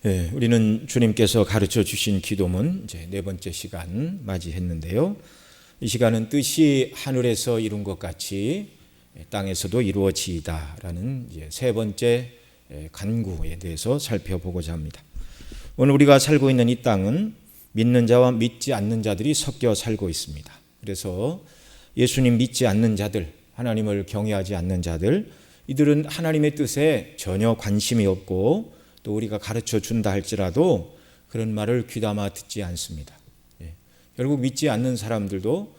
네, 우리는 주님께서 가르쳐 주신 기도문 이제 네 번째 시간 맞이했는데요. 이 시간은 뜻이 하늘에서 이룬 것 같이 땅에서도 이루어지이다라는 이제 세 번째 간구에 대해서 살펴보고자 합니다. 오늘 우리가 살고 있는 이 땅은 믿는 자와 믿지 않는 자들이 섞여 살고 있습니다. 그래서 예수님 믿지 않는 자들, 하나님을 경외하지 않는 자들, 이들은 하나님의 뜻에 전혀 관심이 없고 또 우리가 가르쳐 준다 할지라도 그런 말을 귀담아 듣지 않습니다. 결국 믿지 않는 사람들도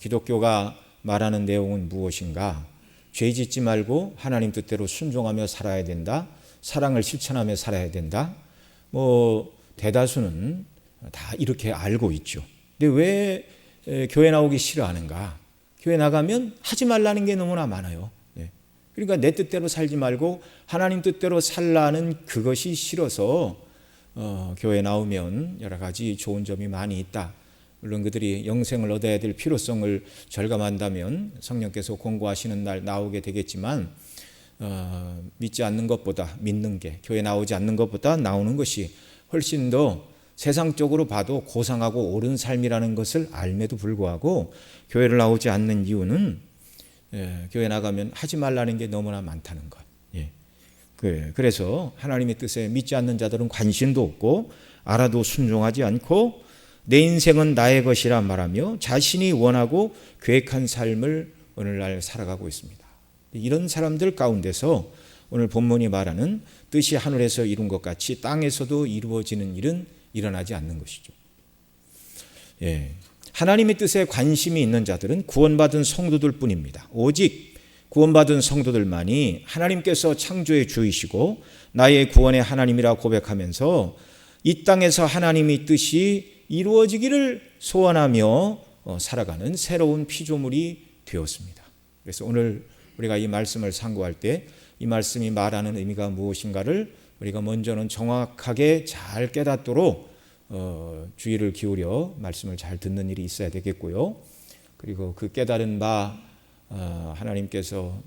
기독교가 말하는 내용은 무엇인가? 죄 짓지 말고 하나님 뜻대로 순종하며 살아야 된다. 사랑을 실천하며 살아야 된다. 대다수는 다 이렇게 알고 있죠. 근데 왜 교회 나오기 싫어하는가? 교회 나가면 하지 말라는 게 너무나 많아요. 그러니까 내 뜻대로 살지 말고 하나님 뜻대로 살라는 그것이 싫어서 교회 나오면 여러 가지 좋은 점이 많이 있다. 물론 그들이 영생을 얻어야 될 필요성을 절감한다면 성령께서 공고하시는 날 나오게 되겠지만 믿지 않는 것보다 믿는 게, 교회 나오지 않는 것보다 나오는 것이 훨씬 더 세상적으로 봐도 고상하고 옳은 삶이라는 것을 알매도 불구하고 교회를 나오지 않는 이유는 교회 나가면 하지 말라는 게 너무나 많다는 것. 그래서 하나님의 뜻에 믿지 않는 자들은 관심도 없고 알아도 순종하지 않고 내 인생은 나의 것이라 말하며 자신이 원하고 계획한 삶을 오늘날 살아가고 있습니다. 이런 사람들 가운데서 오늘 본문이 말하는 뜻이 하늘에서 이룬 것 같이 땅에서도 이루어지는 일은 일어나지 않는 것이죠. 하나님의 뜻에 관심이 있는 자들은 구원받은 성도들 뿐입니다. 오직 구원받은 성도들만이 하나님께서 창조의 주이시고 나의 구원의 하나님이라 고백하면서 이 땅에서 하나님의 뜻이 이루어지기를 소원하며 살아가는 새로운 피조물이 되었습니다. 그래서 오늘 우리가 이 말씀을 상고할 때 이 말씀이 말하는 의미가 무엇인가를 우리가 먼저는 정확하게 잘 깨닫도록 주의를 기울여 말씀을 잘 듣는 일이 있어야 되겠고요. 그리고 그 깨달은 바 하나님께서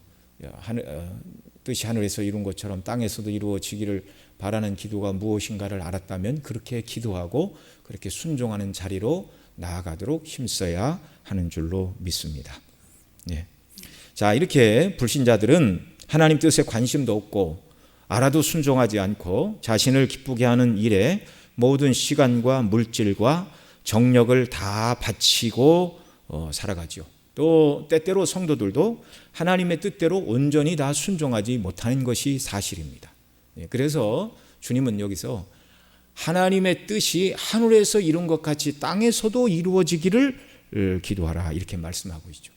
뜻이 하늘에서 이룬 것처럼 땅에서도 이루어지기를 바라는 기도가 무엇인가를 알았다면 그렇게 기도하고 그렇게 순종하는 자리로 나아가도록 힘써야 하는 줄로 믿습니다. 자, 이렇게 불신자들은 하나님 뜻에 관심도 없고 알아도 순종하지 않고 자신을 기쁘게 하는 일에 모든 시간과 물질과 정력을 다 바치고 살아가죠. 또 때때로 성도들도 하나님의 뜻대로 온전히 다 순종하지 못하는 것이 사실입니다. 그래서 주님은 여기서 하나님의 뜻이 하늘에서 이룬 것 같이 땅에서도 이루어지기를 기도하라 이렇게 말씀하고 있죠.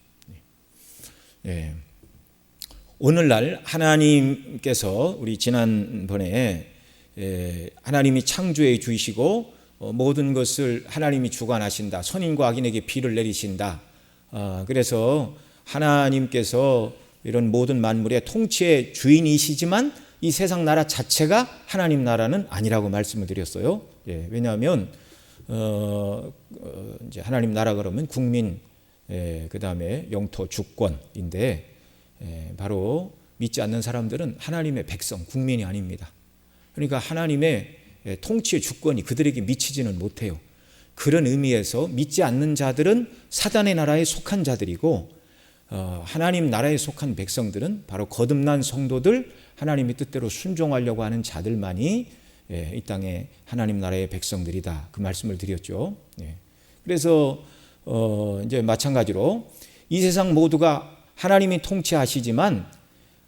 오늘날 하나님께서 우리 지난번에 하나님이 창조의 주이시고 모든 것을 하나님이 주관하신다. 선인과 악인에게 비를 내리신다. 그래서 하나님께서 이런 모든 만물의 통치의 주인이시지만 이 세상 나라 자체가 하나님 나라는 아니라고 말씀을 드렸어요. 왜냐하면 이제 하나님 나라 그러면 국민, 그 다음에 영토 주권인데 바로 믿지 않는 사람들은 하나님의 백성, 국민이 아닙니다. 그러니까 하나님의 통치의 주권이 그들에게 미치지는 못해요. 그런 의미에서 믿지 않는 자들은 사단의 나라에 속한 자들이고 하나님 나라에 속한 백성들은 바로 거듭난 성도들, 하나님의 뜻대로 순종하려고 하는 자들만이 이 땅에 하나님 나라의 백성들이다. 그 말씀을 드렸죠. 그래서 이제 마찬가지로 이 세상 모두가 하나님이 통치하시지만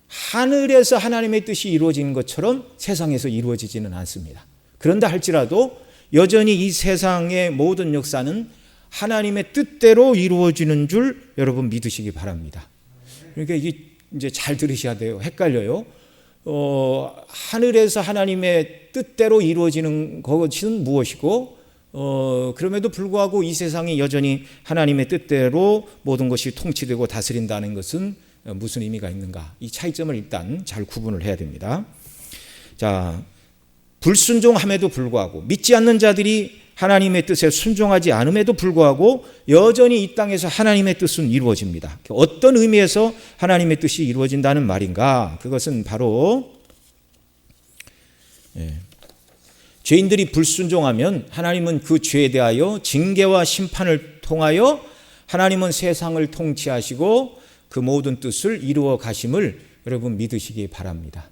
하늘에서 하나님의 뜻이 이루어지는 것처럼 세상에서 이루어지지는 않습니다. 그런다 할지라도 여전히 이 세상의 모든 역사는 하나님의 뜻대로 이루어지는 줄 여러분 믿으시기 바랍니다. 그러니까 이게 이제 잘 들으셔야 돼요. 헷갈려요. 하늘에서 하나님의 뜻대로 이루어지는 것은 무엇이고 그럼에도 불구하고 이 세상이 여전히 하나님의 뜻대로 모든 것이 통치되고 다스린다는 것은 무슨 의미가 있는가? 이 차이점을 일단 잘 구분을 해야 됩니다. 자, 불순종함에도 불구하고 믿지 않는 자들이 하나님의 뜻에 순종하지 않음에도 불구하고 여전히 이 땅에서 하나님의 뜻은 이루어집니다. 어떤 의미에서 하나님의 뜻이 이루어진다는 말인가? 그것은 바로 죄인들이 불순종하면 하나님은 그 죄에 대하여 징계와 심판을 통하여 하나님은 세상을 통치하시고 그 모든 뜻을 이루어 가심을 여러분 믿으시기 바랍니다.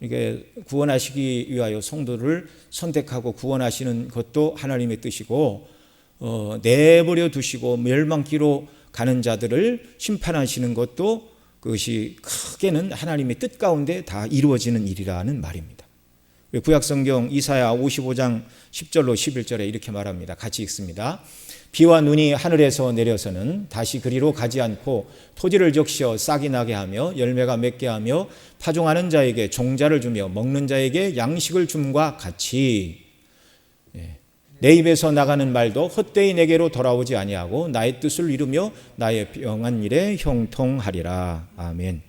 이게 구원하시기 위하여 성도를 선택하고 구원하시는 것도 하나님의 뜻이고 내버려 두시고 멸망기로 가는 자들을 심판하시는 것도 그것이 크게는 하나님의 뜻 가운데 다 이루어지는 일이라는 말입니다. 구약성경 이사야 55장 10절로 11절에 이렇게 말합니다. 같이 읽습니다. 비와 눈이 하늘에서 내려서는 다시 그리로 가지 않고 토지를 적셔 싹이 나게 하며 열매가 맺게 하며 파종하는 자에게 종자를 주며 먹는 자에게 양식을 줌과 같이 내 입에서 나가는 말도 헛되이 내게로 돌아오지 아니하고 나의 뜻을 이루며 나의 병한 일에 형통하리라. 아멘.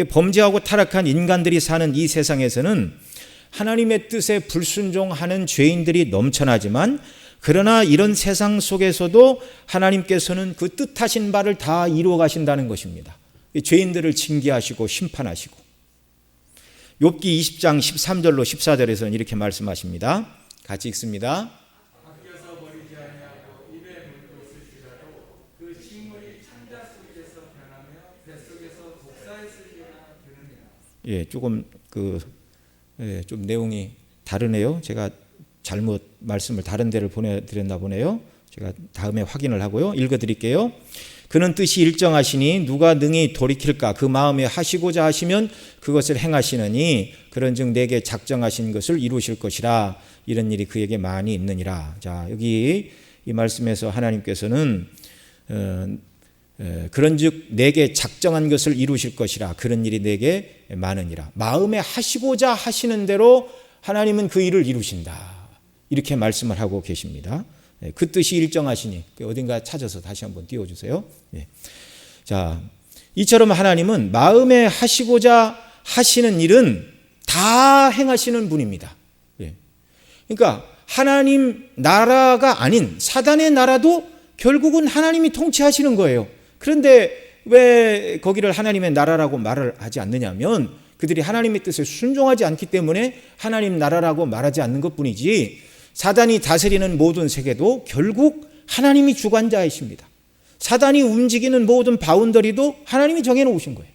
범죄하고 타락한 인간들이 사는 이 세상에서는 하나님의 뜻에 불순종하는 죄인들이 넘쳐나지만 그러나 이런 세상 속에서도 하나님께서는 그 뜻하신 바를 다 이루어 가신다는 것입니다. 죄인들을 징계하시고 심판하시고 욥기 20장 13절로 14절에서는 이렇게 말씀하십니다. 같이 읽습니다. 아껴서 버리지 아니하고 입에 물고 있을지라도 그 식물이 창자 속에서 변하며 뱃속에서 독사했을지라 되느니라. 조금 좀 내용이 다르네요. 제가 잘못 말씀을 다른 데를 보내드렸나 보네요. 제가 다음에 확인을 하고요. 읽어드릴게요. 그는 뜻이 일정하시니 누가 능히 돌이킬까? 그 마음에 하시고자 하시면 그것을 행하시느니 그런즉 내게 작정하신 것을 이루실 것이라. 이런 일이 그에게 많이 있느니라. 자, 여기 이 말씀에서 하나님께서는 그런즉 내게 작정한 것을 이루실 것이라. 그런 일이 내게 많으니라. 마음에 하시고자 하시는 대로 하나님은 그 일을 이루신다. 이렇게 말씀을 하고 계십니다. 그 뜻이 일정하시니 어딘가 찾아서 다시 한번 띄워주세요. 자, 이처럼 하나님은 마음에 하시고자 하시는 일은 다 행하시는 분입니다. 그러니까 하나님 나라가 아닌 사단의 나라도 결국은 하나님이 통치하시는 거예요. 그런데 왜 거기를 하나님의 나라라고 말을 하지 않느냐면 그들이 하나님의 뜻에 순종하지 않기 때문에 하나님 나라라고 말하지 않는 것뿐이지 사단이 다스리는 모든 세계도 결국 하나님이 주관자이십니다. 사단이 움직이는 모든 바운더리도 하나님이 정해놓으신 거예요.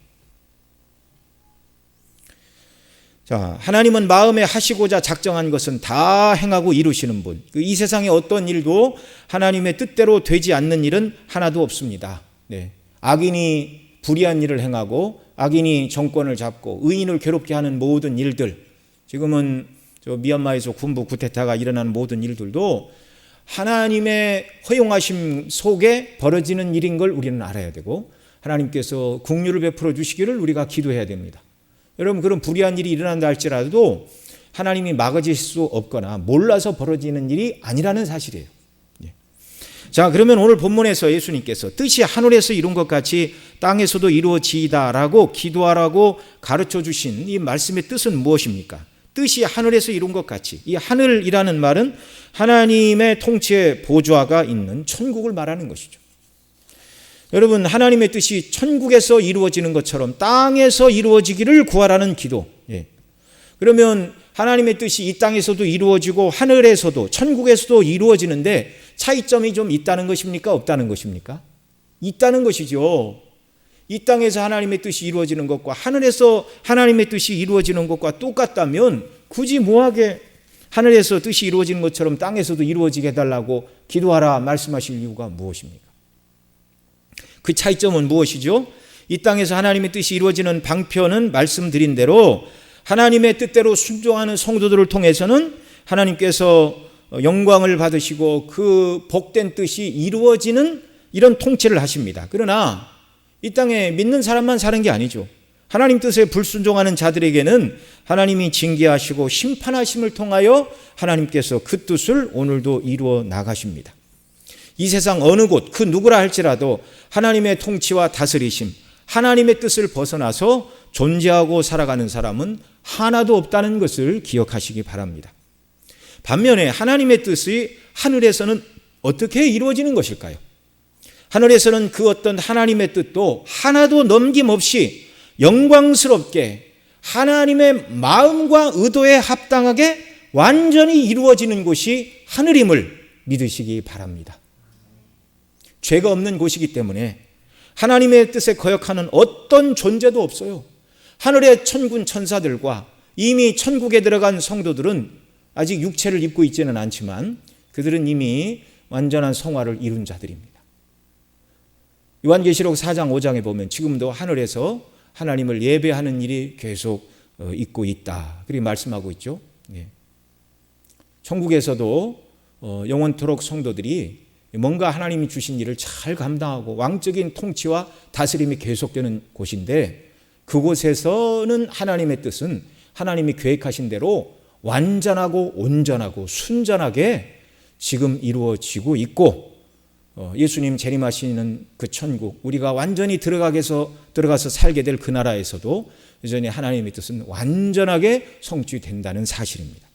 자, 하나님은 마음에 하시고자 작정한 것은 다 행하고 이루시는 분. 이 세상의 어떤 일도 하나님의 뜻대로 되지 않는 일은 하나도 없습니다. 악인이 불의한 일을 행하고 악인이 정권을 잡고 의인을 괴롭게 하는 모든 일들, 지금은 미얀마에서 군부 쿠데타가 일어나는 모든 일들도 하나님의 허용하심 속에 벌어지는 일인 걸 우리는 알아야 되고 하나님께서 긍휼을 베풀어 주시기를 우리가 기도해야 됩니다. 여러분, 그런 불의한 일이 일어난다 할지라도 하나님이 막아질 수 없거나 몰라서 벌어지는 일이 아니라는 사실이에요. 자, 그러면 오늘 본문에서 예수님께서 뜻이 하늘에서 이룬 것 같이 땅에서도 이루어지이다라고 기도하라고 가르쳐 주신 이 말씀의 뜻은 무엇입니까? 뜻이 하늘에서 이룬 것 같이, 이 하늘이라는 말은 하나님의 통치의 보좌가 있는 천국을 말하는 것이죠. 여러분, 하나님의 뜻이 천국에서 이루어지는 것처럼 땅에서 이루어지기를 구하라는 기도. 그러면 하나님의 뜻이 이 땅에서도 이루어지고 하늘에서도 천국에서도 이루어지는데 차이점이 좀 있다는 것입니까? 없다는 것입니까? 있다는 것이죠. 이 땅에서 하나님의 뜻이 이루어지는 것과 하늘에서 하나님의 뜻이 이루어지는 것과 똑같다면 굳이 뭐하게 하늘에서 뜻이 이루어지는 것처럼 땅에서도 이루어지게 해달라고 기도하라 말씀하실 이유가 무엇입니까? 그 차이점은 무엇이죠? 이 땅에서 하나님의 뜻이 이루어지는 방편은 말씀드린 대로 하나님의 뜻대로 순종하는 성도들을 통해서는 하나님께서 영광을 받으시고 그 복된 뜻이 이루어지는 이런 통치를 하십니다. 그러나 이 땅에 믿는 사람만 사는 게 아니죠. 하나님 뜻에 불순종하는 자들에게는 하나님이 징계하시고 심판하심을 통하여 하나님께서 그 뜻을 오늘도 이루어 나가십니다. 이 세상 어느 곳 그 누구라 할지라도 하나님의 통치와 다스리심, 하나님의 뜻을 벗어나서 존재하고 살아가는 사람은 하나도 없다는 것을 기억하시기 바랍니다. 반면에 하나님의 뜻이 하늘에서는 어떻게 이루어지는 것일까요? 하늘에서는 그 어떤 하나님의 뜻도 하나도 넘김없이 영광스럽게 하나님의 마음과 의도에 합당하게 완전히 이루어지는 곳이 하늘임을 믿으시기 바랍니다. 죄가 없는 곳이기 때문에 하나님의 뜻에 거역하는 어떤 존재도 없어요. 하늘의 천군 천사들과 이미 천국에 들어간 성도들은 아직 육체를 입고 있지는 않지만 그들은 이미 완전한 성화를 이룬 자들입니다. 요한계시록 4장 5장에 보면 지금도 하늘에서 하나님을 예배하는 일이 계속 있고 있다. 그렇게 말씀하고 있죠. 천국에서도 영원토록 성도들이 뭔가 하나님이 주신 일을 잘 감당하고 왕적인 통치와 다스림이 계속되는 곳인데 그곳에서는 하나님의 뜻은 하나님이 계획하신 대로 완전하고 온전하고 순전하게 지금 이루어지고 있고 예수님 재림하시는 그 천국 우리가 완전히 들어가서 살게 될 그 나라에서도 여전히 하나님의 뜻은 완전하게 성취된다는 사실입니다.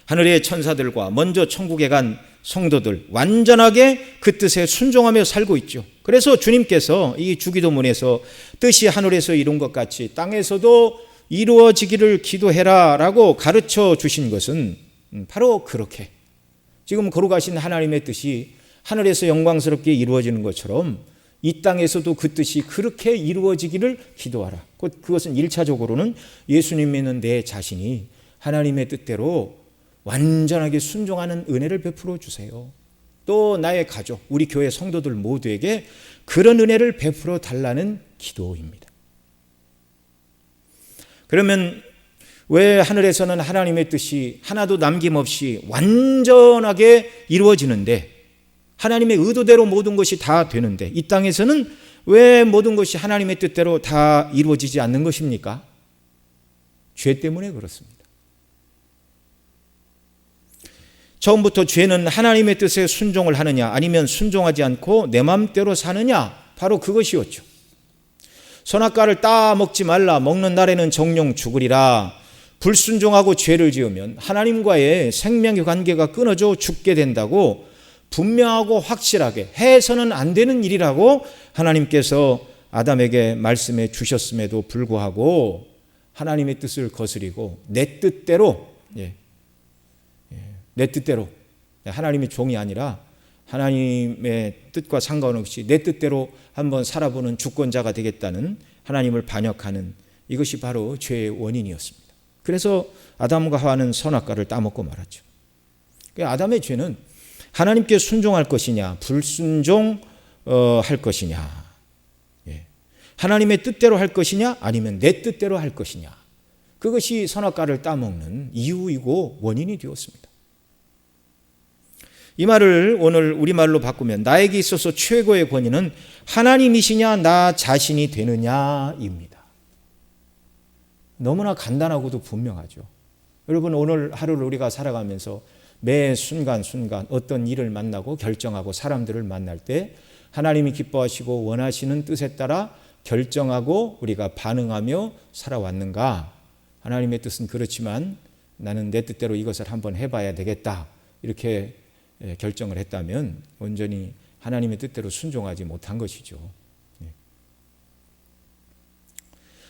하늘의 천사들과 먼저 천국에 간 성도들 완전하게 그 뜻에 순종하며 살고 있죠. 그래서 주님께서 이 주기도문에서 뜻이 하늘에서 이룬 것 같이 땅에서도 이루어지기를 기도해라 라고 가르쳐 주신 것은 바로 그렇게 지금 거룩하신 하나님의 뜻이 하늘에서 영광스럽게 이루어지는 것처럼 이 땅에서도 그 뜻이 그렇게 이루어지기를 기도하라. 그것은 1차적으로는 예수님 믿는 내 자신이 하나님의 뜻대로 완전하게 순종하는 은혜를 베풀어 주세요. 또 나의 가족, 우리 교회 성도들 모두에게 그런 은혜를 베풀어 달라는 기도입니다. 그러면 왜 하늘에서는 하나님의 뜻이 하나도 남김없이 완전하게 이루어지는데 하나님의 의도대로 모든 것이 다 되는데 이 땅에서는 왜 모든 것이 하나님의 뜻대로 다 이루어지지 않는 것입니까? 죄 때문에 그렇습니다. 처음부터 죄는 하나님의 뜻에 순종을 하느냐 아니면 순종하지 않고 내 마음대로 사느냐 바로 그것이었죠. 선악과를 따먹지 말라 먹는 날에는 정령 죽으리라. 불순종하고 죄를 지으면 하나님과의 생명의 관계가 끊어져 죽게 된다고 분명하고 확실하게 해서는 안 되는 일이라고 하나님께서 아담에게 말씀해 주셨음에도 불구하고 하나님의 뜻을 거스리고 내 뜻대로 하나님의 종이 아니라 하나님의 뜻과 상관없이 내 뜻대로 한번 살아보는 주권자가 되겠다는 하나님을 반역하는 이것이 바로 죄의 원인이었습니다. 그래서 아담과 하와는 선악과를 따먹고 말았죠. 아담의 죄는 하나님께 순종할 것이냐 불순종할 것이냐 하나님의 뜻대로 할 것이냐 아니면 내 뜻대로 할 것이냐 그것이 선악과를 따먹는 이유이고 원인이 되었습니다. 이 말을 오늘 우리말로 바꾸면 나에게 있어서 최고의 권위는 하나님이시냐 나 자신이 되느냐입니다. 너무나 간단하고도 분명하죠. 여러분 오늘 하루를 우리가 살아가면서 매 순간순간 어떤 일을 만나고 결정하고 사람들을 만날 때 하나님이 기뻐하시고 원하시는 뜻에 따라 결정하고 우리가 반응하며 살아왔는가? 하나님의 뜻은 그렇지만 나는 내 뜻대로 이것을 한번 해봐야 되겠다 이렇게 결정을 했다면 온전히 하나님의 뜻대로 순종하지 못한 것이죠.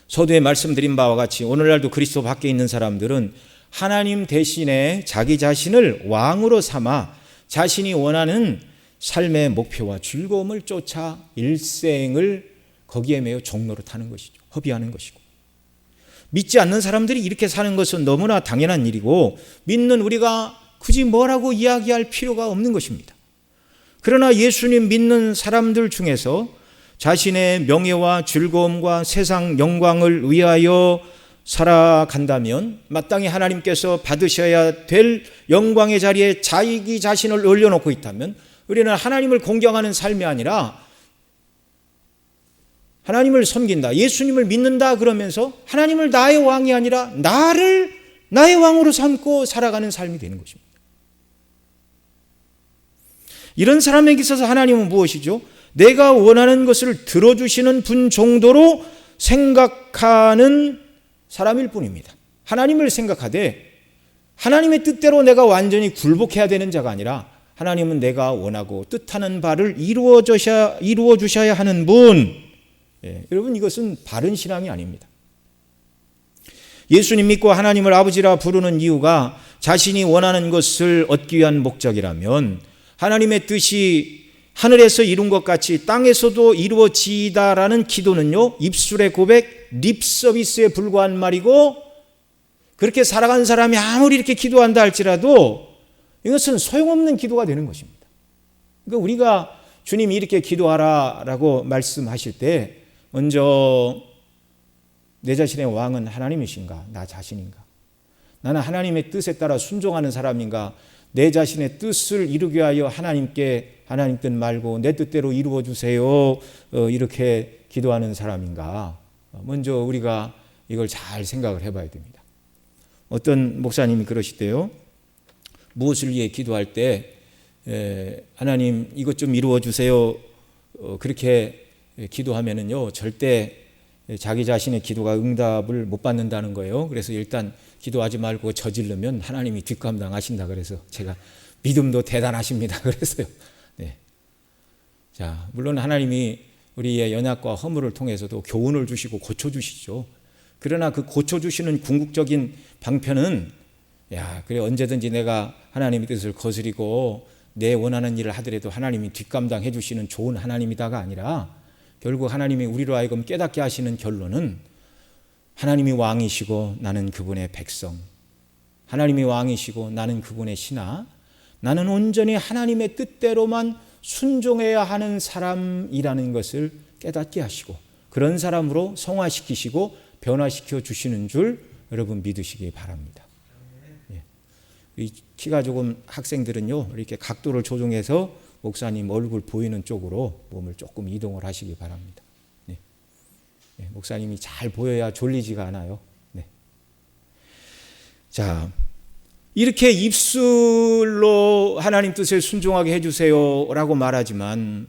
서두에 말씀드린 바와 같이 오늘날도 그리스도 밖에 있는 사람들은 하나님 대신에 자기 자신을 왕으로 삼아 자신이 원하는 삶의 목표와 즐거움을 쫓아 일생을 거기에 매여 종로로 타는 것이죠. 허비하는 것이고 믿지 않는 사람들이 이렇게 사는 것은 너무나 당연한 일이고 믿는 우리가 굳이 뭐라고 이야기할 필요가 없는 것입니다. 그러나 예수님 믿는 사람들 중에서 자신의 명예와 즐거움과 세상 영광을 위하여 살아간다면 마땅히 하나님께서 받으셔야 될 영광의 자리에 자기 자신을 올려놓고 있다면 우리는 하나님을 공경하는 삶이 아니라 하나님을 섬긴다, 예수님을 믿는다 그러면서 하나님을 나의 왕이 아니라 나를 나의 왕으로 삼고 살아가는 삶이 되는 것입니다. 이런 사람에게 있어서 하나님은 무엇이죠? 내가 원하는 것을 들어주시는 분 정도로 생각하는 사람일 뿐입니다. 하나님을 생각하되 하나님의 뜻대로 내가 완전히 굴복해야 되는 자가 아니라 하나님은 내가 원하고 뜻하는 바를 이루어 주셔야 하는 분. 여러분, 이것은 바른 신앙이 아닙니다. 예수님 믿고 하나님을 아버지라 부르는 이유가 자신이 원하는 것을 얻기 위한 목적이라면 하나님의 뜻이 하늘에서 이룬 것 같이 땅에서도 이루어지다라는 기도는요, 입술의 고백, 립 서비스에 불과한 말이고, 그렇게 살아간 사람이 아무리 이렇게 기도한다 할지라도 이것은 소용없는 기도가 되는 것입니다. 그러니까 우리가 주님이 이렇게 기도하라라고 말씀하실 때 먼저 내 자신의 왕은 하나님이신가? 나 자신인가? 나는 하나님의 뜻에 따라 순종하는 사람인가? 내 자신의 뜻을 이루기 위하여 하나님께 하나님 뜻 말고 내 뜻대로 이루어 주세요. 이렇게 기도하는 사람인가? 먼저 우리가 이걸 잘 생각을 해봐야 됩니다. 어떤 목사님이 그러시대요. 무엇을 위해 기도할 때 하나님 이것 좀 이루어 주세요. 그렇게 기도하면은요, 절대 자기 자신의 기도가 응답을 못 받는다는 거예요. 그래서 일단 기도하지 말고 저지르면 하나님이 뒷감당하신다. 그래서 제가 믿음도 대단하십니다. 그랬어요. 네. 자, 물론 하나님이 우리의 연약과 허물을 통해서도 교훈을 주시고 고쳐주시죠. 그러나 그 고쳐주시는 궁극적인 방편은 그래 언제든지 내가 하나님의 뜻을 거스리고 내 원하는 일을 하더라도 하나님이 뒷감당해 주시는 좋은 하나님이다가 아니라 결국 하나님이 우리로 하여금 깨닫게 하시는 결론은 하나님이 왕이시고 나는 그분의 백성, 하나님이 왕이시고 나는 그분의 신하, 나는 온전히 하나님의 뜻대로만 순종해야 하는 사람이라는 것을 깨닫게 하시고 그런 사람으로 성화시키시고 변화시켜 주시는 줄 여러분 믿으시기 바랍니다. 이 키가 조금 학생들은요, 이렇게 각도를 조정해서 목사님 얼굴 보이는 쪽으로 몸을 조금 이동을 하시기 바랍니다. 네. 목사님이 잘 보여야 졸리지가 않아요. 네. 자, 이렇게 입술로 하나님 뜻을 순종하게 해주세요 라고 말하지만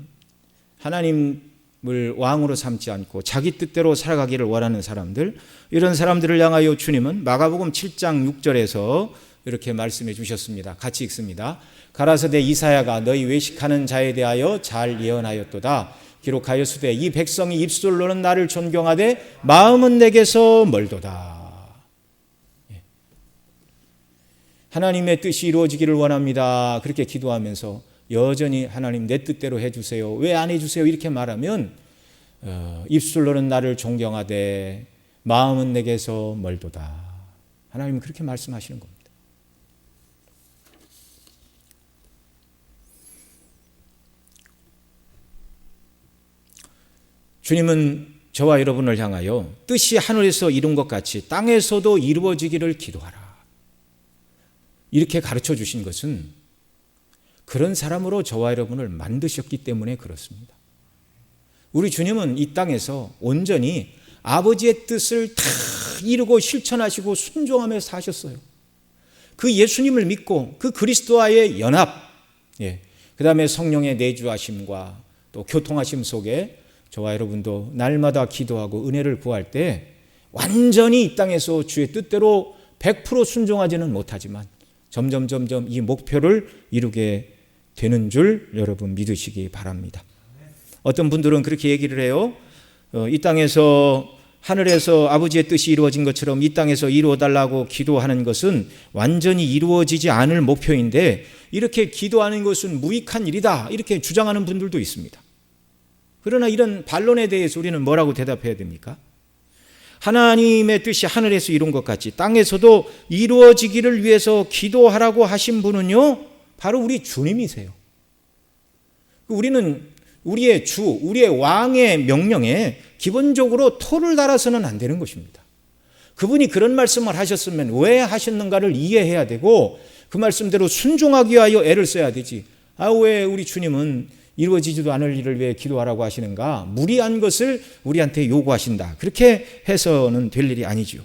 하나님을 왕으로 삼지 않고 자기 뜻대로 살아가기를 원하는 사람들, 이런 사람들을 향하여 주님은 마가복음 7장 6절에서 이렇게 말씀해 주셨습니다. 같이 읽습니다. 가라사대 이사야가 너희 외식하는 자에 대하여 잘 예언하였도다. 기록하였으되 이 백성이 입술로는 나를 존경하되 마음은 내게서 멀도다. 하나님의 뜻이 이루어지기를 원합니다. 그렇게 기도하면서 여전히 하나님 내 뜻대로 해주세요. 왜 안 해주세요? 이렇게 말하면 입술로는 나를 존경하되 마음은 내게서 멀도다. 하나님은 그렇게 말씀하시는 겁니다. 주님은 저와 여러분을 향하여 뜻이 하늘에서 이룬 것 같이 땅에서도 이루어지기를 기도하라. 이렇게 가르쳐 주신 것은 그런 사람으로 저와 여러분을 만드셨기 때문에 그렇습니다. 우리 주님은 이 땅에서 온전히 아버지의 뜻을 다 이루고 실천하시고 순종하며 사셨어요. 그 예수님을 믿고 그 그리스도와의 연합, 그 다음에 성령의 내주하심과 또 교통하심 속에 저와 여러분도 날마다 기도하고 은혜를 구할 때 완전히 이 땅에서 주의 뜻대로 100% 순종하지는 못하지만 점점 이 목표를 이루게 되는 줄 여러분 믿으시기 바랍니다. 어떤 분들은 그렇게 얘기를 해요. 이 땅에서 하늘에서 아버지의 뜻이 이루어진 것처럼 이 땅에서 이루어달라고 기도하는 것은 완전히 이루어지지 않을 목표인데 이렇게 기도하는 것은 무익한 일이다. 이렇게 주장하는 분들도 있습니다. 그러나 이런 반론에 대해서 우리는 뭐라고 대답해야 됩니까? 하나님의 뜻이 하늘에서 이룬 것 같이 땅에서도 이루어지기를 위해서 기도하라고 하신 분은요, 바로 우리 주님이세요. 우리는 우리의 주, 우리의 왕의 명령에 기본적으로 토를 달아서는 안 되는 것입니다. 그분이 그런 말씀을 하셨으면 왜 하셨는가를 이해해야 되고 그 말씀대로 순종하기 위하여 애를 써야 되지. 왜 우리 주님은 이루어지지도 않을 일을 위해 기도하라고 하시는가? 무리한 것을 우리한테 요구하신다. 그렇게 해서는 될 일이 아니죠.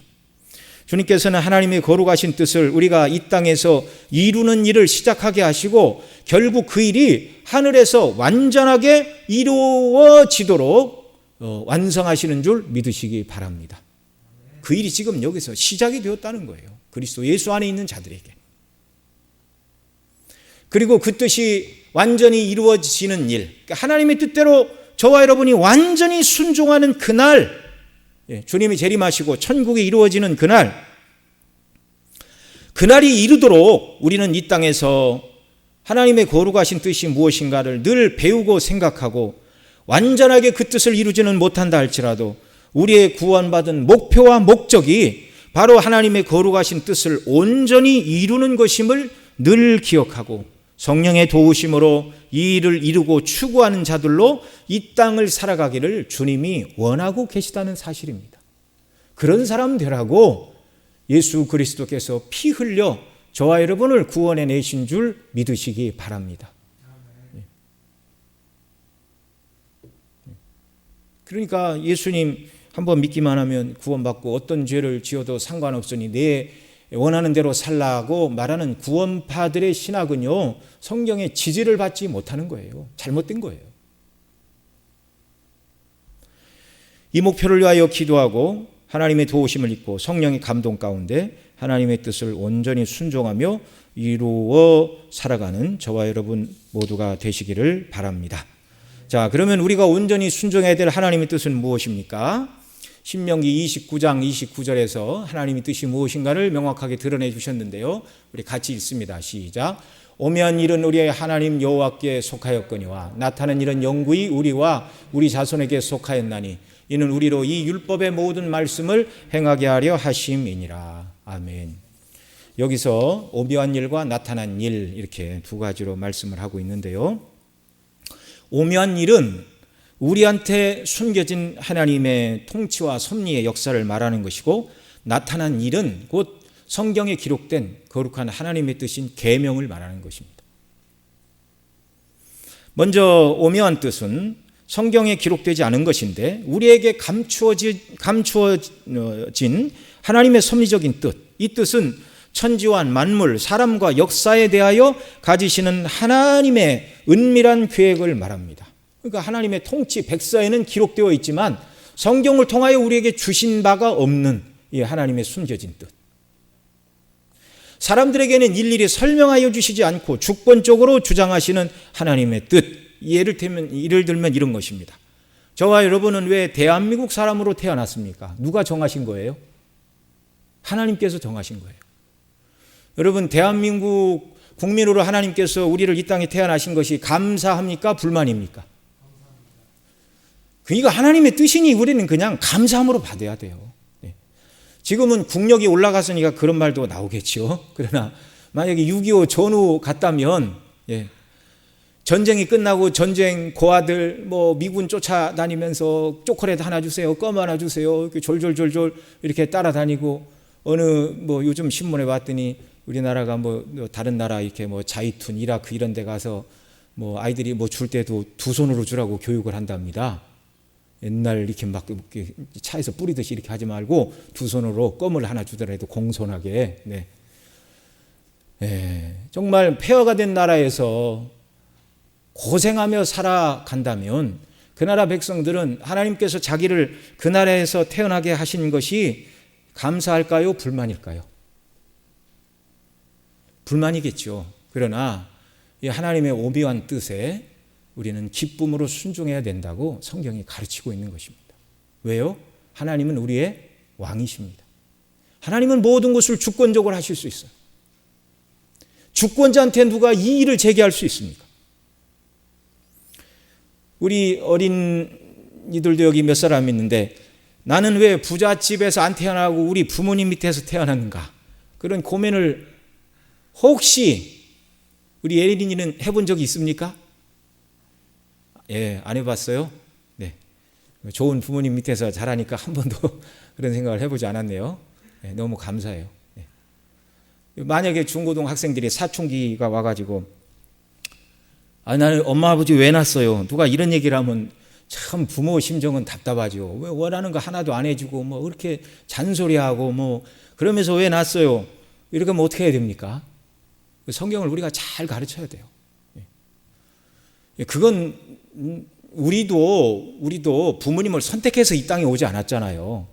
주님께서는 하나님의 거룩하신 뜻을 우리가 이 땅에서 이루는 일을 시작하게 하시고 결국 그 일이 하늘에서 완전하게 이루어지도록 완성하시는 줄 믿으시기 바랍니다. 그 일이 지금 여기서 시작이 되었다는 거예요. 그리스도 예수 안에 있는 자들에게. 그리고 그 뜻이 완전히 이루어지는 일, 그러니까 하나님의 뜻대로 저와 여러분이 완전히 순종하는 그날, 주님이 재림하시고 천국이 이루어지는 그날이 이루도록 우리는 이 땅에서 하나님의 거룩하신 뜻이 무엇인가를 늘 배우고 생각하고, 완전하게 그 뜻을 이루지는 못한다 할지라도 우리의 구원받은 목표와 목적이 바로 하나님의 거룩하신 뜻을 온전히 이루는 것임을 늘 기억하고, 성령의 도우심으로 이 일을 이루고 추구하는 자들로 이 땅을 살아가기를 주님이 원하고 계시다는 사실입니다. 그런 사람 되라고 예수 그리스도께서 피 흘려 저와 여러분을 구원해 내신 줄 믿으시기 바랍니다. 그러니까 예수님 한번 믿기만 하면 구원받고 어떤 죄를 지어도 상관없으니 내 원하는 대로 살라고 말하는 구원파들의 신학은요, 성경의 지지를 받지 못하는 거예요. 잘못된 거예요. 이 목표를 위하여 기도하고 하나님의 도우심을 입고 성령의 감동 가운데 하나님의 뜻을 온전히 순종하며 이루어 살아가는 저와 여러분 모두가 되시기를 바랍니다. 자, 그러면 우리가 온전히 순종해야 될 하나님의 뜻은 무엇입니까? 신명기 29장 29절에서 하나님의 뜻이 무엇인가를 명확하게 드러내 주셨는데요. 우리 같이 읽습니다. 시작. 오묘한 일은 우리의 하나님 여호와께 속하였거니와 나타난 일은 영구히 우리와 우리 자손에게 속하였나니 이는 우리로 이 율법의 모든 말씀을 행하게 하려 하심이니라. 아멘. 여기서 오묘한 일과 나타난 일, 이렇게 두 가지로 말씀을 하고 있는데요. 오묘한 일은 우리한테 숨겨진 하나님의 통치와 섭리의 역사를 말하는 것이고, 나타난 일은 곧 성경에 기록된 거룩한 하나님의 뜻인 계명을 말하는 것입니다. 먼저 오묘한 뜻은 성경에 기록되지 않은 것인데 우리에게 감추어진 하나님의 섭리적인 뜻, 이 뜻은 천지와 만물, 사람과 역사에 대하여 가지시는 하나님의 은밀한 계획을 말합니다. 그러니까 하나님의 통치, 백서에는 기록되어 있지만 성경을 통하여 우리에게 주신 바가 없는 이 하나님의 숨겨진 뜻. 사람들에게는 일일이 설명하여 주시지 않고 주권적으로 주장하시는 하나님의 뜻. 예를 들면 이런 것입니다. 저와 여러분은 왜 대한민국 사람으로 태어났습니까? 누가 정하신 거예요? 하나님께서 정하신 거예요. 여러분, 대한민국 국민으로 하나님께서 우리를 이 땅에 태어나신 것이 감사합니까? 불만입니까? 그러니까 하나님의 뜻이니 우리는 그냥 감사함으로 받아야 돼요. 지금은 국력이 올라갔으니까 그런 말도 나오겠죠. 그러나 만약에 6.25 전후 같다면, 전쟁이 끝나고 전쟁 고아들 미군 쫓아다니면서 초콜릿 하나 주세요, 껌 하나 주세요, 이렇게 졸졸졸졸 이렇게 따라다니고, 요즘 신문에 봤더니 우리나라가 다른 나라 이렇게 자이툰, 이라크 이런 데 가서 아이들이 줄 때도 두 손으로 주라고 교육을 한답니다. 옛날 이렇게 막 차에서 뿌리듯이 이렇게 하지 말고 두 손으로 껌을 하나 주더라도 공손하게. 정말 폐허가 된 나라에서 고생하며 살아간다면 그 나라 백성들은 하나님께서 자기를 그 나라에서 태어나게 하신 것이 감사할까요? 불만일까요? 불만이겠죠. 그러나 이 하나님의 오묘한 뜻에 우리는 기쁨으로 순종해야 된다고 성경이 가르치고 있는 것입니다. 왜요? 하나님은 우리의 왕이십니다. 하나님은 모든 것을 주권적으로 하실 수 있어요. 주권자한테 누가 이 일을 제기할 수 있습니까? 우리 어린이들도 여기 몇 사람 있는데, 나는 왜 부잣집에서 안 태어나고 우리 부모님 밑에서 태어났는가? 그런 고민을 혹시 우리 예린이는 해본 적이 있습니까? 안 해봤어요? 네. 좋은 부모님 밑에서 자라니까 한 번도 그런 생각을 해보지 않았네요. 너무 감사해요. 만약에 중고등 학생들이 사춘기가 와가지고, 나는 엄마 아버지 왜 낳았어요? 누가 이런 얘기를 하면 참 부모 심정은 답답하죠. 왜 원하는 거 하나도 안 해주고 그렇게 잔소리하고 그러면서 왜 낳았어요? 이렇게 하면 어떻게 해야 됩니까? 성경을 우리가 잘 가르쳐야 돼요. 그건 우리도 부모님을 선택해서 이 땅에 오지 않았잖아요.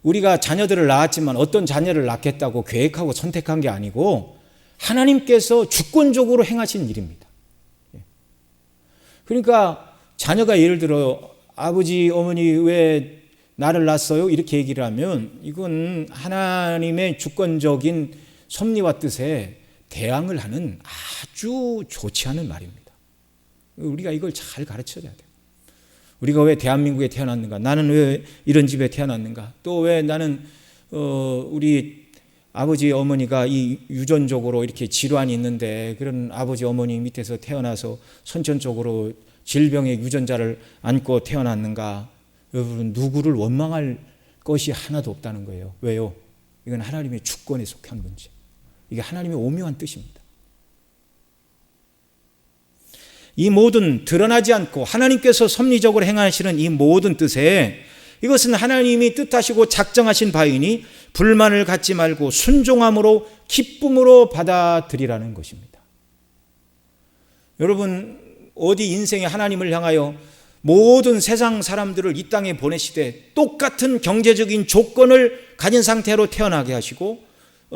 우리가 자녀들을 낳았지만 어떤 자녀를 낳겠다고 계획하고 선택한 게 아니고 하나님께서 주권적으로 행하신 일입니다. 그러니까 자녀가 예를 들어 아버지, 어머니 왜 나를 낳았어요? 이렇게 얘기를 하면 이건 하나님의 주권적인 섭리와 뜻에 대항을 하는 아주 좋지 않은 말입니다. 우리가 이걸 잘 가르쳐줘야 돼요. 우리가 왜 대한민국에 태어났는가? 나는 왜 이런 집에 태어났는가? 또 왜 나는 우리 아버지 어머니가 이 유전적으로 이렇게 질환이 있는데 그런 아버지 어머니 밑에서 태어나서 선천적으로 질병의 유전자를 안고 태어났는가? 여러분 누구를 원망할 것이 하나도 없다는 거예요. 왜요? 이건 하나님의 주권에 속한 문제. 이게 하나님의 오묘한 뜻입니다. 이 모든 드러나지 않고 하나님께서 섭리적으로 행하시는 이 모든 뜻에 이것은 하나님이 뜻하시고 작정하신 바이니 불만을 갖지 말고 순종함으로 기쁨으로 받아들이라는 것입니다. 여러분 어디 인생에 하나님을 향하여 모든 세상 사람들을 이 땅에 보내시되 똑같은 경제적인 조건을 가진 상태로 태어나게 하시고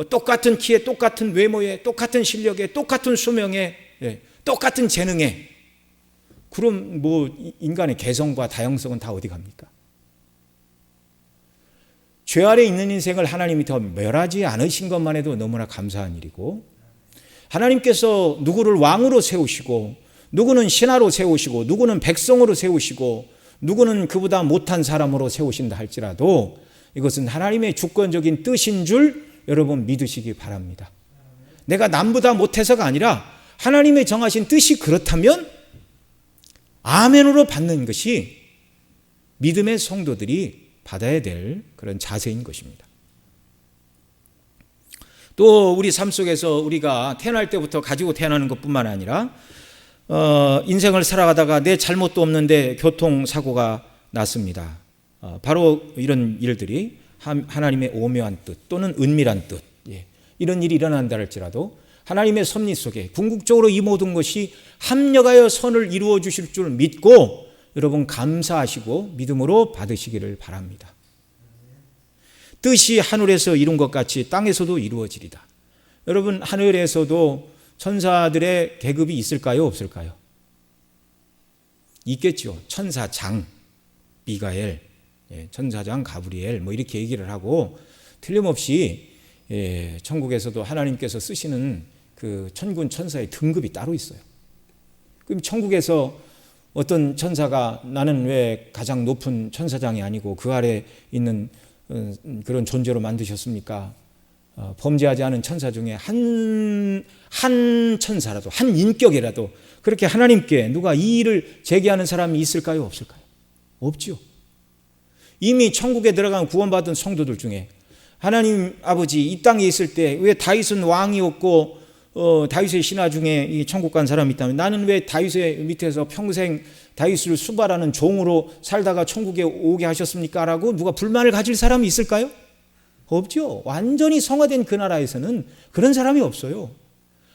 똑같은 키에 똑같은 외모에 똑같은 실력에 똑같은 수명에 똑같은 재능에 그럼 뭐 인간의 개성과 다양성은 다 어디 갑니까? 죄 아래 있는 인생을 하나님이 더 멸하지 않으신 것만 해도 너무나 감사한 일이고 하나님께서 누구를 왕으로 세우시고 누구는 신하로 세우시고 누구는 백성으로 세우시고 누구는 그보다 못한 사람으로 세우신다 할지라도 이것은 하나님의 주권적인 뜻인 줄 여러분 믿으시기 바랍니다. 내가 남보다 못해서가 아니라 하나님의 정하신 뜻이 그렇다면 아멘으로 받는 것이 믿음의 성도들이 받아야 될 그런 자세인 것입니다. 또 우리 삶 속에서 우리가 태어날 때부터 가지고 태어나는 것뿐만 아니라 인생을 살아가다가 내 잘못도 없는데 교통사고가 났습니다. 바로 이런 일들이 하나님의 오묘한 뜻 또는 은밀한 뜻 이런 일이 일어난다 할지라도 하나님의 섭리 속에 궁극적으로 이 모든 것이 합력하여 선을 이루어 주실 줄 믿고 여러분 감사하시고 믿음으로 받으시기를 바랍니다. 뜻이 하늘에서 이룬 것 같이 땅에서도 이루어지리다. 여러분 하늘에서도 천사들의 계급이 있을까요? 없을까요? 있겠죠. 천사장 미가엘, 천사장 가브리엘 뭐 이렇게 얘기를 하고 틀림없이 천국에서도 하나님께서 쓰시는 그 천군 천사의 등급이 따로 있어요. 그럼 천국에서 어떤 천사가 나는 왜 가장 높은 천사장이 아니고 그 아래 있는 그런 존재로 만드셨습니까? 범죄하지 않은 천사 중에 한 천사라도 한 인격이라도 그렇게 하나님께 누가 이 일을 제기하는 사람이 있을까요? 없을까요? 없죠. 이미 천국에 들어간 구원받은 성도들 중에 하나님 아버지 이 땅에 있을 때 왜 다윗은 왕이었고 다윗의 신하 중에 이 천국 간 사람이 있다면 나는 왜 다윗의 밑에서 평생 다윗을 수발하는 종으로 살다가 천국에 오게 하셨습니까? 라고 누가 불만을 가질 사람이 있을까요? 없죠. 완전히 성화된 그 나라에서는 그런 사람이 없어요.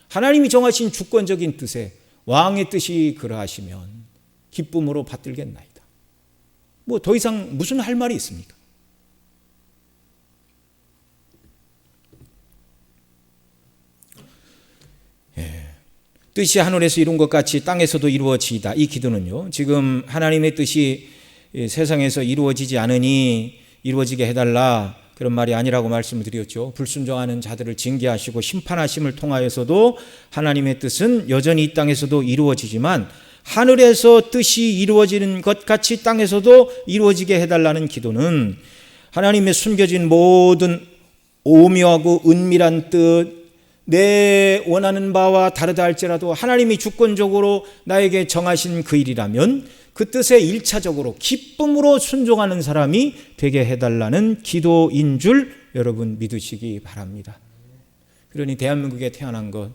하나님이 정하신 주권적인 뜻에 왕의 뜻이 그러하시면 기쁨으로 받들겠나이다. 뭐 더 이상 무슨 할 말이 있습니까? 뜻이 하늘에서 이룬 것 같이 땅에서도 이루어지이다. 이 기도는요, 지금 하나님의 뜻이 세상에서 이루어지지 않으니 이루어지게 해달라 그런 말이 아니라고 말씀을 드렸죠. 불순종하는 자들을 징계하시고 심판하심을 통하여서도 하나님의 뜻은 여전히 이 땅에서도 이루어지지만 하늘에서 뜻이 이루어지는 것 같이 땅에서도 이루어지게 해달라는 기도는 하나님의 숨겨진 모든 오묘하고 은밀한 뜻, 내 원하는 바와 다르다 할지라도 하나님이 주권적으로 나에게 정하신 그 일이라면 그 뜻에 일차적으로 기쁨으로 순종하는 사람이 되게 해달라는 기도인 줄 여러분 믿으시기 바랍니다. 그러니 대한민국에 태어난 것,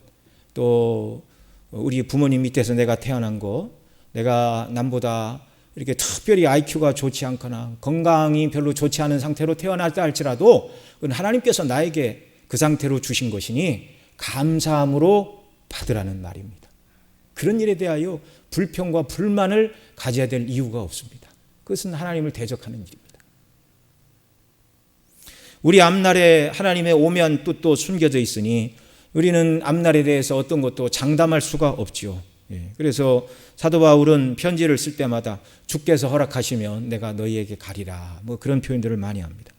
또 우리 부모님 밑에서 내가 태어난 것, 내가 남보다 이렇게 특별히 IQ가 좋지 않거나 건강이 별로 좋지 않은 상태로 태어났다 할지라도 그건 하나님께서 나에게 그 상태로 주신 것이니 감사함으로 받으라는 말입니다. 그런 일에 대하여 불평과 불만을 가져야 될 이유가 없습니다. 그것은 하나님을 대적하는 일입니다. 우리 앞날에 하나님의 오묘한 뜻도 숨겨져 있으니 우리는 앞날에 대해서 어떤 것도 장담할 수가 없지요. 그래서 사도 바울은 편지를 쓸 때마다 주께서 허락하시면 내가 너희에게 가리라, 뭐 그런 표현들을 많이 합니다.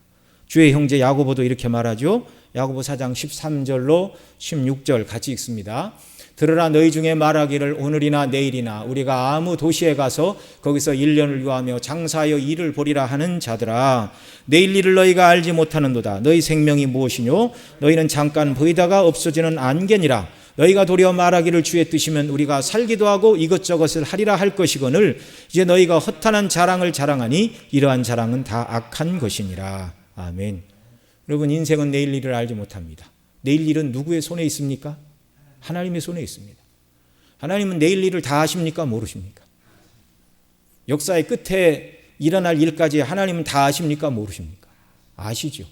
주의 형제 야고보도 이렇게 말하죠. 야고보 4장 13절로 16절 같이 읽습니다. 들으라, 너희 중에 말하기를 오늘이나 내일이나 우리가 아무 도시에 가서 거기서 1년을 유하며 장사하여 일을 보리라 하는 자들아, 내일 일을 너희가 알지 못하는도다. 너희 생명이 무엇이뇨? 너희는 잠깐 보이다가 없어지는 안개니라. 너희가 도리어 말하기를 주의 뜻이면 우리가 살기도 하고 이것저것을 하리라 할 것이거늘 이제 너희가 허탄한 자랑을 자랑하니 이러한 자랑은 다 악한 것이니라. 아멘. 여러분, 인생은 내일 일을 알지 못합니다. 내일 일은 누구의 손에 있습니까? 하나님의 손에 있습니다. 하나님은 내일 일을 다 아십니까? 모르십니까? 역사의 끝에 일어날 일까지 하나님은 다 아십니까? 모르십니까? 아시죠.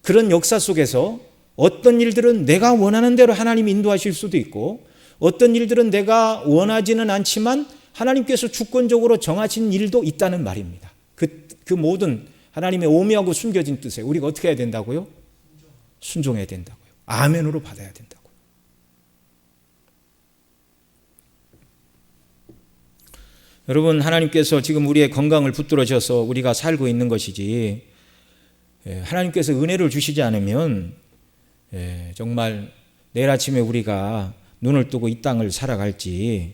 그런 역사 속에서 어떤 일들은 내가 원하는 대로 하나님이 인도하실 수도 있고, 어떤 일들은 내가 원하지는 않지만 하나님께서 주권적으로 정하신 일도 있다는 말입니다. 그 모든 하나님의 오묘하고 숨겨진 뜻에 우리가 어떻게 해야 된다고요? 순종해야 된다고요. 아멘으로 받아야 된다고요. 여러분, 하나님께서 지금 우리의 건강을 붙들어셔서 우리가 살고 있는 것이지, 하나님께서 은혜를 주시지 않으면 정말 내일 아침에 우리가 눈을 뜨고 이 땅을 살아갈지,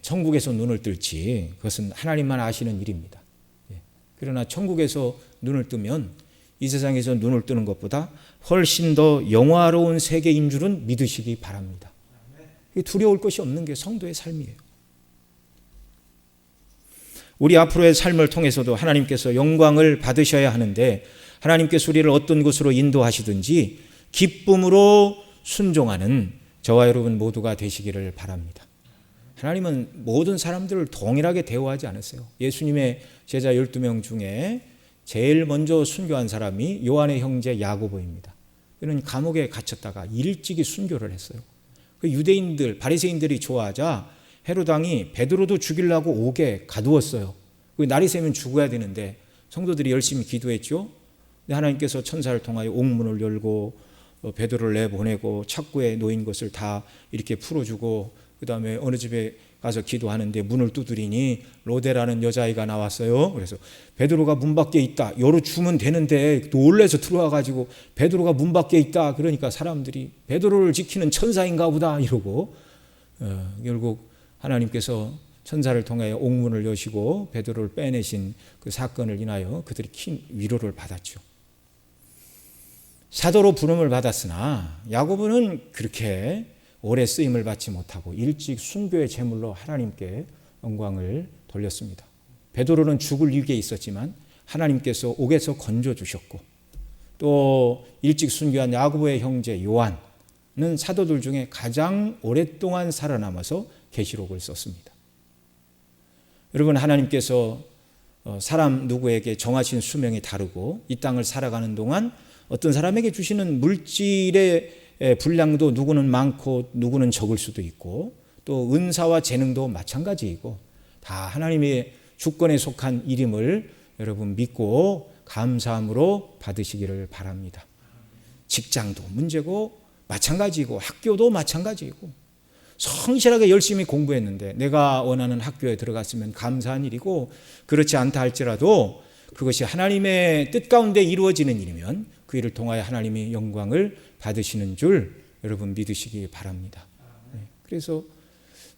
천국에서 눈을 뜰지, 그것은 하나님만 아시는 일입니다. 그러나 천국에서 눈을 뜨면 이 세상에서 눈을 뜨는 것보다 훨씬 더 영화로운 세계인 줄은 믿으시기 바랍니다. 두려울 것이 없는 게 성도의 삶이에요. 우리 앞으로의 삶을 통해서도 하나님께서 영광을 받으셔야 하는데, 하나님께서 우리를 어떤 곳으로 인도하시든지 기쁨으로 순종하는 저와 여러분 모두가 되시기를 바랍니다. 하나님은 모든 사람들을 동일하게 대우하지 않았어요. 예수님의 제자 12명 중에 제일 먼저 순교한 사람이 요한의 형제 야고보입니다. 그는 감옥에 갇혔다가 일찍이 순교를 했어요. 그 유대인들, 바리새인들이 좋아하자 헤롯 왕이 베드로도 죽이려고 옥에 가두었어요. 날이 새면 죽어야 되는데 성도들이 열심히 기도했죠. 하나님께서 천사를 통하여 옥문을 열고 베드로를 내보내고 착고에 놓인 것을 다 이렇게 풀어주고, 그 다음에 어느 집에 가서 기도하는데 문을 두드리니 로데라는 여자아이가 나왔어요. 그래서 베드로가 문 밖에 있다. 열어주면 되는데 놀래서 들어와가지고 베드로가 문 밖에 있다. 그러니까 사람들이 베드로를 지키는 천사인가 보다 이러고, 결국 하나님께서 천사를 통하여 옥문을 여시고 베드로를 빼내신 그 사건을 인하여 그들이 큰 위로를 받았죠. 사도로 부름을 받았으나 야고보는 그렇게 오래 쓰임을 받지 못하고 일찍 순교의 제물로 하나님께 영광을 돌렸습니다. 베드로는 죽을 위기에 있었지만 하나님께서 옥에서 건져주셨고, 또 일찍 순교한 야고보의 형제 요한은 사도들 중에 가장 오랫동안 살아남아서 계시록을 썼습니다. 여러분, 하나님께서 사람 누구에게 정하신 수명이 다르고 이 땅을 살아가는 동안 어떤 사람에게 주시는 물질의 분량도 누구는 많고 누구는 적을 수도 있고, 또 은사와 재능도 마찬가지이고, 다 하나님의 주권에 속한 일임을 여러분 믿고 감사함으로 받으시기를 바랍니다. 직장도 문제고 마찬가지이고 학교도 마찬가지이고, 성실하게 열심히 공부했는데 내가 원하는 학교에 들어갔으면 감사한 일이고, 그렇지 않다 할지라도 그것이 하나님의 뜻 가운데 이루어지는 일이면 그 일을 통하여 하나님의 영광을 받으시는 줄 여러분 믿으시기 바랍니다. 그래서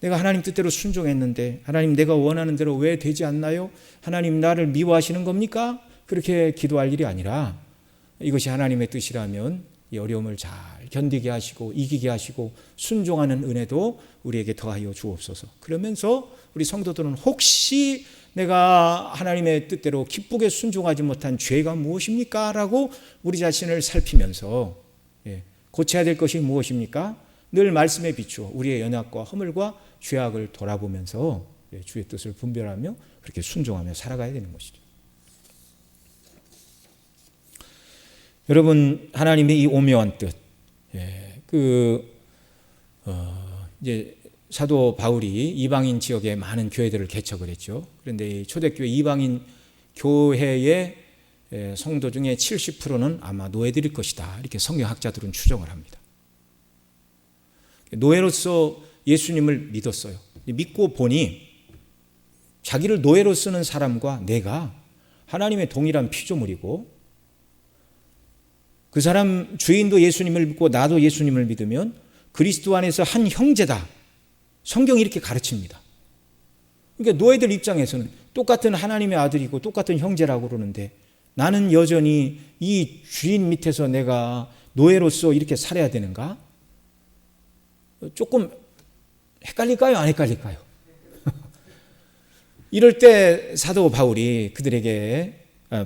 내가 하나님 뜻대로 순종했는데 하나님 내가 원하는 대로 왜 되지 않나요? 하나님 나를 미워하시는 겁니까? 그렇게 기도할 일이 아니라, 이것이 하나님의 뜻이라면 이 어려움을 잘 견디게 하시고 이기게 하시고 순종하는 은혜도 우리에게 더하여 주옵소서. 그러면서 우리 성도들은 혹시 내가 하나님의 뜻대로 기쁘게 순종하지 못한 죄가 무엇입니까? 라고 우리 자신을 살피면서 고쳐야 될 것이 무엇입니까? 늘 말씀에 비추어 우리의 연약과 허물과 죄악을 돌아보면서 주의 뜻을 분별하며 그렇게 순종하며 살아가야 되는 것이죠. 여러분, 하나님의 이 오묘한 뜻, 이제 사도 바울이 이방인 지역에 많은 교회들을 개척을 했죠. 그런데 초대교회 이방인 교회의 성도 중에 70%는 아마 노예들일 것이다. 이렇게 성경학자들은 추정을 합니다. 노예로서 예수님을 믿었어요. 믿고 보니 자기를 노예로 쓰는 사람과 내가 하나님의 동일한 피조물이고 그 사람 주인도 예수님을 믿고 나도 예수님을 믿으면 그리스도 안에서 한 형제다. 성경이 이렇게 가르칩니다. 그러니까 노예들 입장에서는 똑같은 하나님의 아들이고 똑같은 형제라고 그러는데 나는 여전히 이 주인 밑에서 내가 노예로서 이렇게 살아야 되는가? 조금 헷갈릴까요? 안 헷갈릴까요? 이럴 때 사도 바울이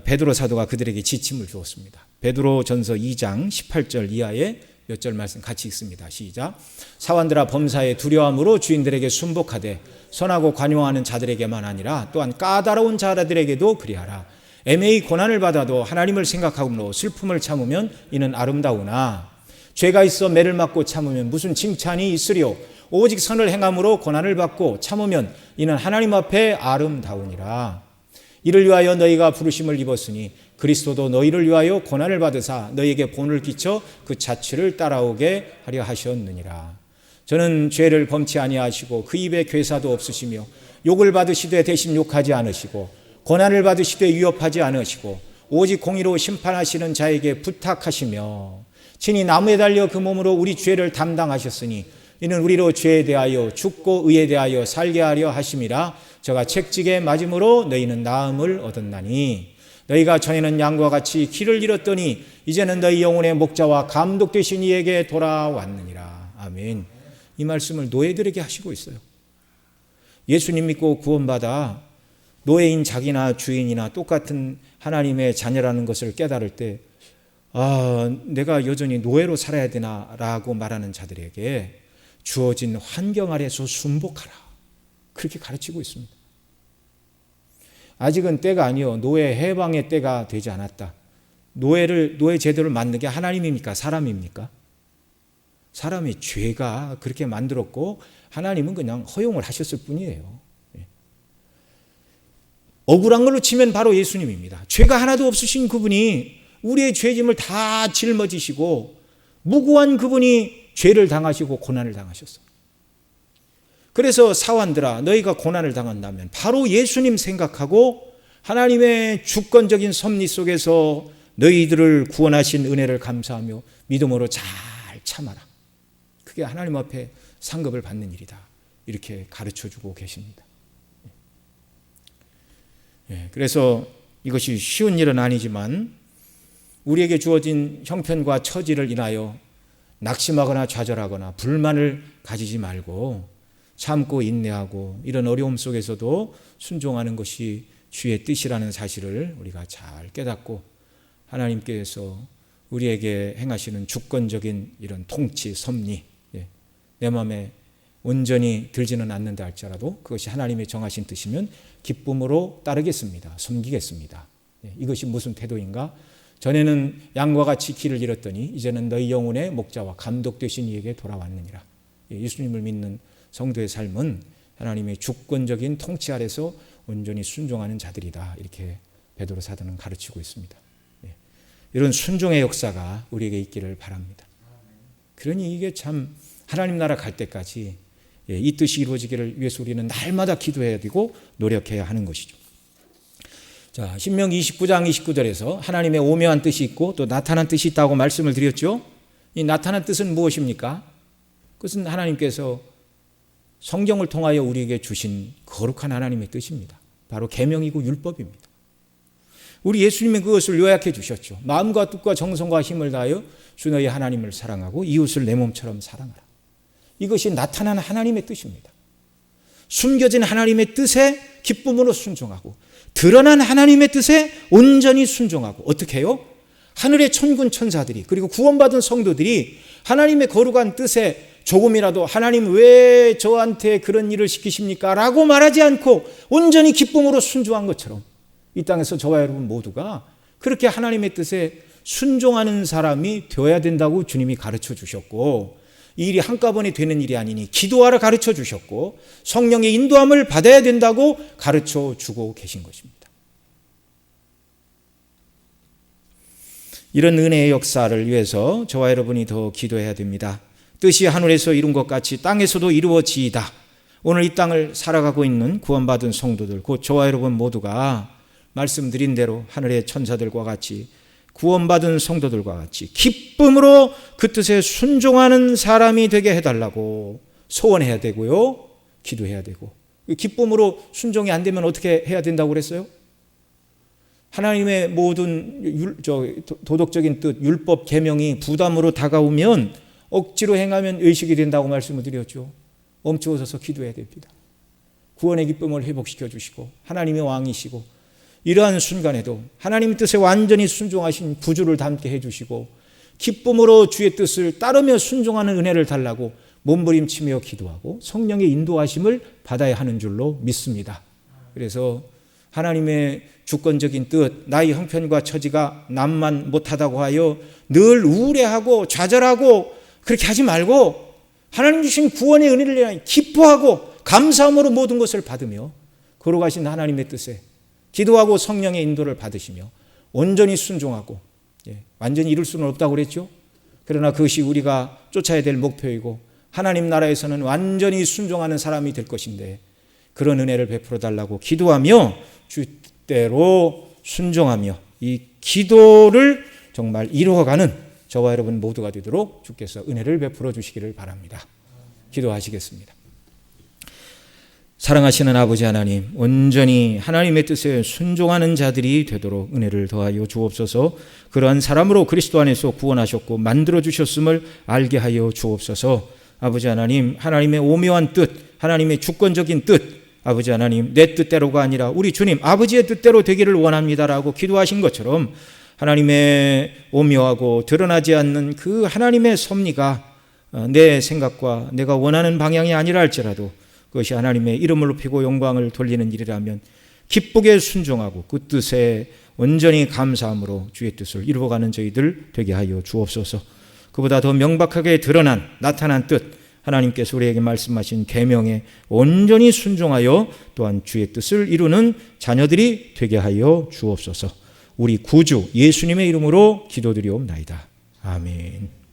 베드로 사도가 그들에게 지침을 주었습니다. 베드로 전서 2장 18절 이하에 몇 절 말씀 같이 읽습니다. 시작. 사원들아 범사에 두려움으로 주인들에게 순복하되 선하고 관용하는 자들에게만 아니라 또한 까다로운 자들에게도 그리하라. 애매히 고난을 받아도 하나님을 생각함으로 슬픔을 참으면 이는 아름다우나 죄가 있어 매를 맞고 참으면 무슨 칭찬이 있으리요. 오직 선을 행함으로 고난을 받고 참으면 이는 하나님 앞에 아름다우니라. 이를 위하여 너희가 부르심을 입었으니 그리스도도 너희를 위하여 고난을 받으사 너희에게 본을 끼쳐 그 자취를 따라오게 하려 하셨느니라. 저는 죄를 범치 아니하시고 그 입에 괴사도 없으시며 욕을 받으시되 대신 욕하지 않으시고 고난을 받으시되 위협하지 않으시고 오직 공의로 심판하시는 자에게 부탁하시며 친히 나무에 달려 그 몸으로 우리 죄를 담당하셨으니 이는 우리로 죄에 대하여 죽고 의에 대하여 살게 하려 하심이라. 저가 책찍에 맞음으로 너희는 나음을 얻었나니 너희가 전에는 양과 같이 길을 잃었더니 이제는 너희 영혼의 목자와 감독 되신 이에게 돌아왔느니라. 아멘. 이 말씀을 노예들에게 하시고 있어요. 예수님 믿고 구원받아 노예인 자기나 주인이나 똑같은 하나님의 자녀라는 것을 깨달을 때 내가 여전히 노예로 살아야 되나라고 말하는 자들에게 주어진 환경 아래서 순복하라. 그렇게 가르치고 있습니다. 아직은 때가 아니요. 노예 해방의 때가 되지 않았다. 노예 제도를 만든 게 하나님입니까? 사람입니까? 사람의 죄가 그렇게 만들었고 하나님은 그냥 허용을 하셨을 뿐이에요. 억울한 걸로 치면 바로 예수님입니다. 죄가 하나도 없으신 그분이 우리의 죄짐을 다 짊어지시고 무고한 그분이 죄를 당하시고 고난을 당하셨어요. 그래서 사환들아 너희가 고난을 당한다면 바로 예수님 생각하고 하나님의 주권적인 섭리 속에서 너희들을 구원하신 은혜를 감사하며 믿음으로 잘 참아라. 그게 하나님 앞에 상급을 받는 일이다. 이렇게 가르쳐주고 계십니다. 그래서 이것이 쉬운 일은 아니지만 우리에게 주어진 형편과 처지를 인하여 낙심하거나 좌절하거나 불만을 가지지 말고 참고 인내하고 이런 어려움 속에서도 순종하는 것이 주의 뜻이라는 사실을 우리가 잘 깨닫고 하나님께서 우리에게 행하시는 주권적인 이런 통치, 섭리 내 마음에 온전히 들지는 않는다 할지라도 그것이 하나님의 정하신 뜻이면 기쁨으로 따르겠습니다. 섬기겠습니다. 이것이 무슨 태도인가? 전에는 양과 같이 길을 잃었더니 이제는 너희 영혼의 목자와 감독 되신 이에게 돌아왔느니라. 예수님을 믿는 성도의 삶은 하나님의 주권적인 통치 아래서 온전히 순종하는 자들이다. 이렇게 베드로 사도는 가르치고 있습니다. 이런 순종의 역사가 우리에게 있기를 바랍니다. 그러니 이게 참 하나님 나라 갈 때까지 이 뜻이 이루어지기를 위해서 우리는 날마다 기도해야 되고 노력해야 하는 것이죠. 자, 신명기 29장 29절에서 하나님의 오묘한 뜻이 있고 또 나타난 뜻이 있다고 말씀을 드렸죠. 이 나타난 뜻은 무엇입니까? 그것은 하나님께서 성경을 통하여 우리에게 주신 거룩한 하나님의 뜻입니다. 바로 계명이고 율법입니다. 우리 예수님은 그것을 요약해 주셨죠. 마음과 뜻과 정성과 힘을 다하여 주 너희 하나님을 사랑하고 이웃을 내 몸처럼 사랑하라. 이것이 나타난 하나님의 뜻입니다. 숨겨진 하나님의 뜻에 기쁨으로 순종하고 드러난 하나님의 뜻에 온전히 순종하고 어떻게 해요? 하늘의 천군 천사들이 그리고 구원받은 성도들이 하나님의 거룩한 뜻에 조금이라도 하나님 왜 저한테 그런 일을 시키십니까? 라고 말하지 않고 온전히 기쁨으로 순종한 것처럼 이 땅에서 저와 여러분 모두가 그렇게 하나님의 뜻에 순종하는 사람이 되어야 된다고 주님이 가르쳐 주셨고 이 일이 한꺼번에 되는 일이 아니니 기도하라 가르쳐 주셨고 성령의 인도함을 받아야 된다고 가르쳐 주고 계신 것입니다. 이런 은혜의 역사를 위해서 저와 여러분이 더 기도해야 됩니다. 뜻이 하늘에서 이룬 것 같이 땅에서도 이루어지이다. 오늘 이 땅을 살아가고 있는 구원받은 성도들, 곧 저와 여러분 모두가 말씀드린 대로 하늘의 천사들과 같이 구원받은 성도들과 같이 기쁨으로 그 뜻에 순종하는 사람이 되게 해달라고 소원해야 되고요, 기도해야 되고. 기쁨으로 순종이 안 되면 어떻게 해야 된다고 그랬어요? 하나님의 모든 도덕적인 뜻, 율법, 계명이 부담으로 다가오면 억지로 행하면 의식이 된다고 말씀을 드렸죠. 멈추어서서 기도해야 됩니다. 구원의 기쁨을 회복시켜 주시고 하나님의 왕이시고 이러한 순간에도 하나님의 뜻에 완전히 순종하신 구주를 닮게 해주시고 기쁨으로 주의 뜻을 따르며 순종하는 은혜를 달라고 몸부림치며 기도하고 성령의 인도하심을 받아야 하는 줄로 믿습니다. 그래서 하나님의 주권적인 뜻, 나의 형편과 처지가 남만 못하다고 하여 늘 우울해하고 좌절하고 그렇게 하지 말고 하나님 주신 구원의 은혜를 위하여 기뻐하고 감사함으로 모든 것을 받으며 걸어가신 하나님의 뜻에 기도하고 성령의 인도를 받으시며 온전히 순종하고, 완전히 이룰 수는 없다고 그랬죠. 그러나 그것이 우리가 쫓아야 될 목표이고 하나님 나라에서는 완전히 순종하는 사람이 될 것인데 그런 은혜를 베풀어 달라고 기도하며 주대로 순종하며 이 기도를 정말 이루어가는 저와 여러분 모두가 되도록 주께서 은혜를 베풀어 주시기를 바랍니다. 기도하시겠습니다. 사랑하시는 아버지 하나님, 온전히 하나님의 뜻에 순종하는 자들이 되도록 은혜를 더하여 주옵소서. 그러한 사람으로 그리스도 안에서 구원하셨고 만들어 주셨음을 알게 하여 주옵소서. 아버지 하나님, 하나님의 오묘한 뜻, 하나님의 주권적인 뜻, 아버지 하나님, 내 뜻대로가 아니라 우리 주님 아버지의 뜻대로 되기를 원합니다라고 기도하신 것처럼 하나님의 오묘하고 드러나지 않는 그 하나님의 섭리가 내 생각과 내가 원하는 방향이 아니라 할지라도 그것이 하나님의 이름을 높이고 영광을 돌리는 일이라면 기쁘게 순종하고 그 뜻에 온전히 감사함으로 주의 뜻을 이루어가는 저희들 되게 하여 주옵소서. 그보다 더 명백하게 나타난 뜻, 하나님께서 우리에게 말씀하신 계명에 온전히 순종하여 또한 주의 뜻을 이루는 자녀들이 되게 하여 주옵소서. 우리 구주 예수님의 이름으로 기도드리옵나이다. 아멘.